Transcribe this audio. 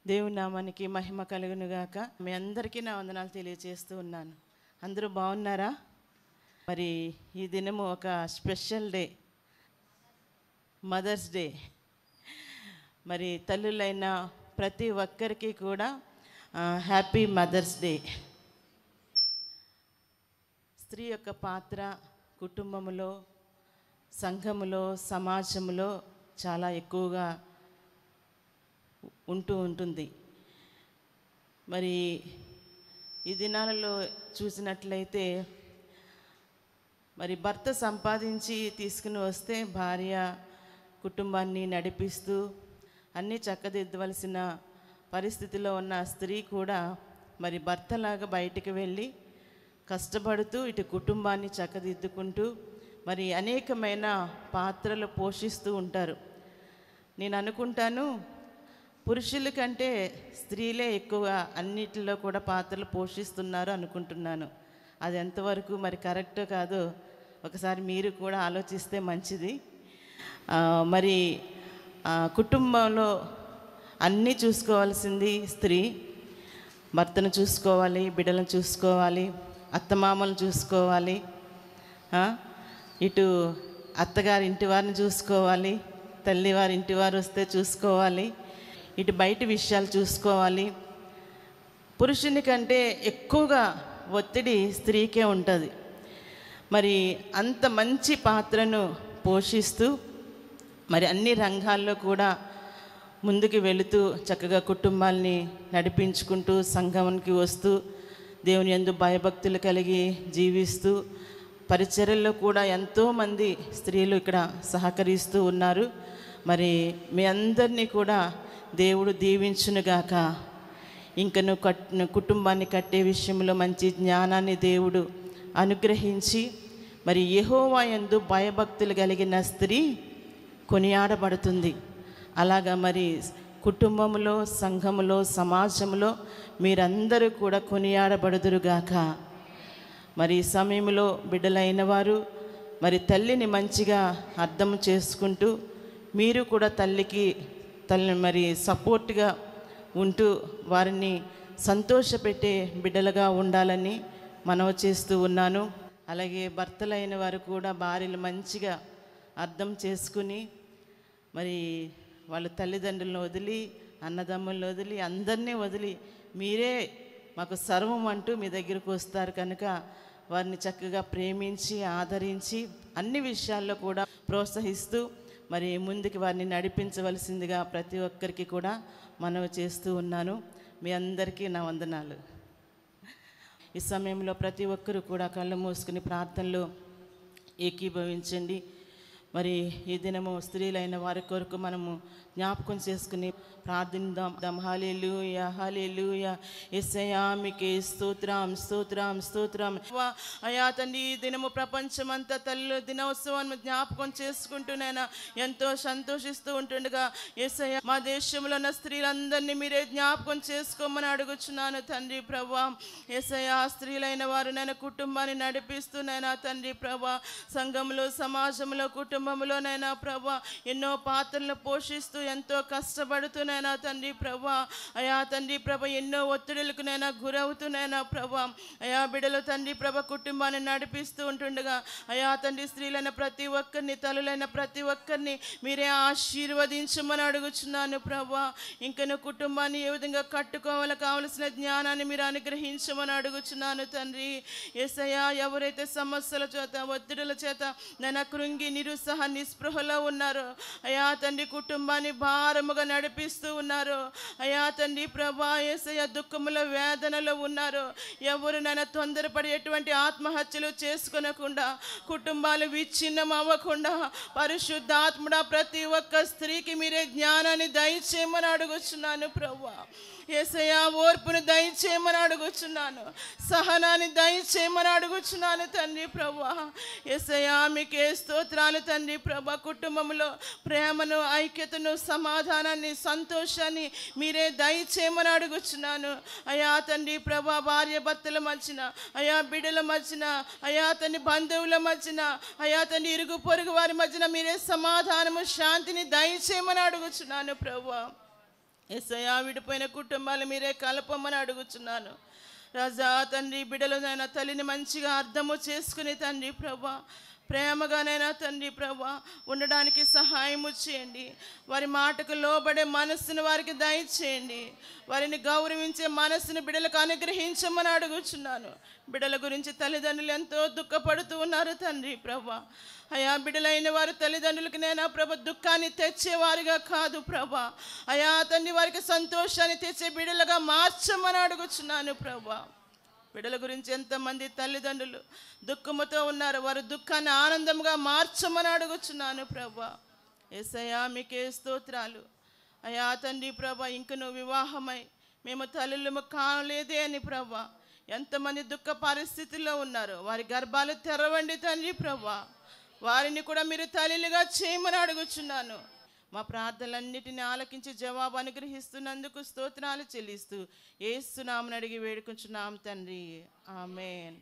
దేవుని నామానికి మహిమ కలుగునుగాక. మీ అందరికీ నా వందనాలు తెలియజేస్తూ ఉన్నాను. అందరూ బాగున్నారా? మరి ఈ దినము ఒక స్పెషల్ డే, మదర్స్ డే. మరి తల్లులైన ప్రతి ఒక్కరికి కూడా హ్యాపీ మదర్స్ డే. స్త్రీ యొక్క పాత్ర కుటుంబంలో, సంఘములో, సమాజంలో చాలా ఎక్కువగా ఉంటుంది. మరి ఈ దినాలలో చూసినట్లయితే మరి భర్త సంపాదించి తీసుకుని వస్తే భార్య కుటుంబాన్ని నడిపిస్తూ అన్నీ చక్కదిద్దవలసిన పరిస్థితిలో ఉన్న స్త్రీ కూడా మరి భర్తలాగా బయటికి వెళ్ళి కష్టపడుతూ ఇటు కుటుంబాన్ని చక్కదిద్దుకుంటూ మరి అనేకమైన పాత్రలు పోషిస్తూ ఉంటారు. నేను అనుకుంటాను, పురుషుల కంటే స్త్రీలే ఎక్కువ అన్నిటిలో కూడా పాత్రలు పోషిస్తున్నారు అనుకుంటున్నాను. అది ఎంతవరకు మరి కరెక్టో కాదో ఒకసారి మీరు కూడా ఆలోచిస్తే మంచిది. మరి కుటుంబంలో అన్నీ చూసుకోవాల్సింది స్త్రీ. భర్తను చూసుకోవాలి, బిడ్డలను చూసుకోవాలి, అత్తమామలను చూసుకోవాలి, ఇటు అత్తగారి ఇంటి వారిని చూసుకోవాలి, తల్లివారి ఇంటి వారు వస్తే చూసుకోవాలి, ఇటు బయట విషయాలు చూసుకోవాలి. పురుషుని కంటే ఎక్కువగా ఒత్తిడి స్త్రీకే ఉంటుంది. మరి అంత మంచి పాత్రను పోషిస్తూ మరి అన్ని రంగాల్లో కూడా ముందుకు వెళుతూ చక్కగా కుటుంబాల్ని నడిపించుకుంటూ సంఘానికి వస్తూ దేవుని యందు భయభక్తులు కలిగి జీవిస్తూ పరిచర్యల్లో కూడా ఎంతోమంది స్త్రీలు ఇక్కడ సహకరిస్తూ ఉన్నారు. మరి మీ అందరినీ కూడా దేవుడు దీవించునుగాక. ఇంకను కుటుంబాన్ని కట్టే విషయంలో మంచి జ్ఞానాన్ని దేవుడు అనుగ్రహించి మరి యెహోవా యందు భయభక్తులు కలిగిన స్త్రీ కొనియాడబడుతుంది. అలాగా మరి కుటుంబంలో, సంఘములో, సమాజంలో మీరందరూ కూడా కొనియాడబడుదురుగాక. మరి ఈ సమయంలో బిడ్డలైన వారు మరి తల్లిని మంచిగా అర్థం చేసుకుంటూ మీరు కూడా తల్లికి మరి సపోర్ట్గా ఉంటూ వారిని సంతోషపెట్టే బిడ్డలుగా ఉండాలని మనవి చేస్తూ ఉన్నాను. అలాగే భర్తలైన వారు కూడా భార్యలు మంచిగా అర్థం చేసుకుని మరి వాళ్ళ తల్లిదండ్రులను వదిలి, అన్నదమ్ములను వదిలి, అందరినీ వదిలి మీరే మాకు సర్వం అంటూ మీ దగ్గరకు వస్తారు కనుక వారిని చక్కగా ప్రేమించి ఆదరించి అన్ని విషయాల్లో కూడా ప్రోత్సహిస్తూ మరి ముందుకు వారిని నడిపించవలసిందిగా ప్రతి ఒక్కరికి కూడా మనవి చేస్తూ ఉన్నాను. మీ అందరికీ నా వందనాలు. ఈ సమయంలో ప్రతి ఒక్కరూ కూడా కళ్ళు మూసుకుని ప్రార్థనలో ఏకీభవించండి. మరి ఈ దినము స్త్రీలైన వారి కొరకు మనము జ్ఞాపకం చేసుకుని ప్రార్థిద్దాం. హల్లెలూయా, హల్లెలూయా. యేసయ్యా మీకే స్తోత్రం, స్తోత్రం, స్తోత్రం. అయ్యా తండ్రి, ఈ దినము ప్రపంచమంతా తల్లి దినోత్సవాన్ని జ్ఞాపకం చేసుకుంటూనైనా ఎంతో సంతోషిస్తూ ఉంటుండగా యేసయ్యా మా దేశంలో ఉన్న స్త్రీలందరినీ మీరే జ్ఞాపకం చేసుకోమని అడుగుచున్నాను తండ్రి ప్రభా. యేసయ్యా స్త్రీలైన వారు నేను కుటుంబాన్ని నడిపిస్తూనైనా తండ్రి ప్రభా, సంఘంలో, సమాజంలో, కుటుంబంలోనైనా ప్రభా ఎన్నో పాత్రలను పోషిస్తూ ఎంతో కష్టపడుతూనైనా తండ్రి ప్రభా, అయా తండ్రి ప్రభ ఎన్నో ఒత్తిడులకునైనా గురవుతూనైనా ప్రభా, అయా బిడ్డలు తండ్రి ప్రభ కుటుంబాన్ని నడిపిస్తూ ఉంటుండగా అయా తండ్రి స్త్రీలైన ప్రతి ఒక్కరిని, తల్లులైన ప్రతి ఒక్కరిని మీరే ఆశీర్వదించమని అడుగుచున్నాను ప్రభా. ఇంకను కుటుంబాన్ని ఏ విధంగా కట్టుకోవాలో కావలసిన జ్ఞానాన్ని మీరు అనుగ్రహించమని అడుగుచున్నాను తండ్రి. యేసయ్యా ఎవరైతే సమస్యల చేత, ఒత్తిడుల చేత నన్ను కృంగి నిరుత్సాహ నిస్పృహలో ఉన్నారో అయా తండ్రి కుటుంబాన్ని భారముగా నడిపిస్తూ ఉన్నారు అయా తండ్రి ప్రభా, యేసయ్య దుఃఖముల వేదనలో ఉన్నారు. ఎవరు నన్ను తొందరపడి ఎటువంటి ఆత్మహత్యలు చేసుకొనకుండా, కుటుంబాలు విచ్ఛిన్నం అవ్వకుండా పరిశుద్ధాత్ముడా ప్రతి ఒక్క స్త్రీకి మీరే జ్ఞానాన్ని దయచేయమని అడుగుచున్నాను ప్రభా. యేసయ్యా ఓర్పును దయచేయమని అడుగుచున్నాను, సహనాన్ని దయచేయమని అడుగుచున్నాను తండ్రి ప్రభా. యేసయ్యా మీకే స్తోత్రాలు తండ్రి ప్రభా. కుటుంబంలో ప్రేమను, ఐక్యతను, సమాధానాన్ని, సంతోషాన్ని మీరే దయచేయమని అడుగుచున్నాను అయా తండ్రి ప్రభా. భార్య భర్తల మధ్యన, అయా బిడ్డల మధ్యన, అయా తండ్రి బంధువుల మధ్యన, అయా తండ్రి ఇరుగు పొరుగు వారి మధ్యన మీరే సమాధానము, శాంతిని దయచేయమని అడుగుచున్నాను ప్రభా. యేసయ్యా విడిపోయిన కుటుంబాలు మీరే కలపమని అడుగుచున్నాను రాజా. తండ్రి బిడ్డలనైనా తల్లిని మంచిగా అర్థము చేసుకుని తండ్రి ప్రభా ప్రేమగానైనా తండ్రి ప్రభా ఉండడానికి సహాయము చేయండి. వారి మాటకు లోబడే మనస్సును వారికి దయచేయండి. వారిని గౌరవించే మనస్సును బిడ్డలకు అనుగ్రహించమని అడుగుచున్నాను. బిడ్డల గురించి తల్లిదండ్రులు ఎంతో దుఃఖపడుతూ ఉన్నారు తండ్రి ప్రభా. అయా బిడ్డలైన వారు తల్లిదండ్రులకి నేనా ప్రభ దుఃఖాన్ని తెచ్చేవారుగా కాదు ప్రభా. అయా తండ్రి వారికి సంతోషాన్ని తెచ్చే బిడ్డలుగా మార్చమని అడుగుచున్నాను ప్రభా. బిడ్డల గురించి ఎంతమంది తల్లిదండ్రులు దుఃఖముతో ఉన్నారు, వారు దుఃఖాన్ని ఆనందంగా మార్చమని అడుగుచున్నాను ప్రభా. యేసయ్యా మీకే స్తోత్రాలు. అయా తండ్రి ప్రభా ఇంకను వివాహమై మేము తల్లులము కాలేదే అని ప్రభా ఎంతమంది దుఃఖ పరిస్థితుల్లో ఉన్నారు, వారి గర్భాలు తెరవండి తండ్రి ప్రభా. వారిని కూడా మీరు తల్లిగా చేయమని అడుగుచున్నాను. మా ప్రార్థనలన్నిటిని ఆలకించి జవాబు అనుగ్రహిస్తున్నందుకు స్తోత్రాలు చెల్లిస్తూ యేసు నామమున అడిగి వేడుకుంటున్నాం తండ్రి. ఆమేన్.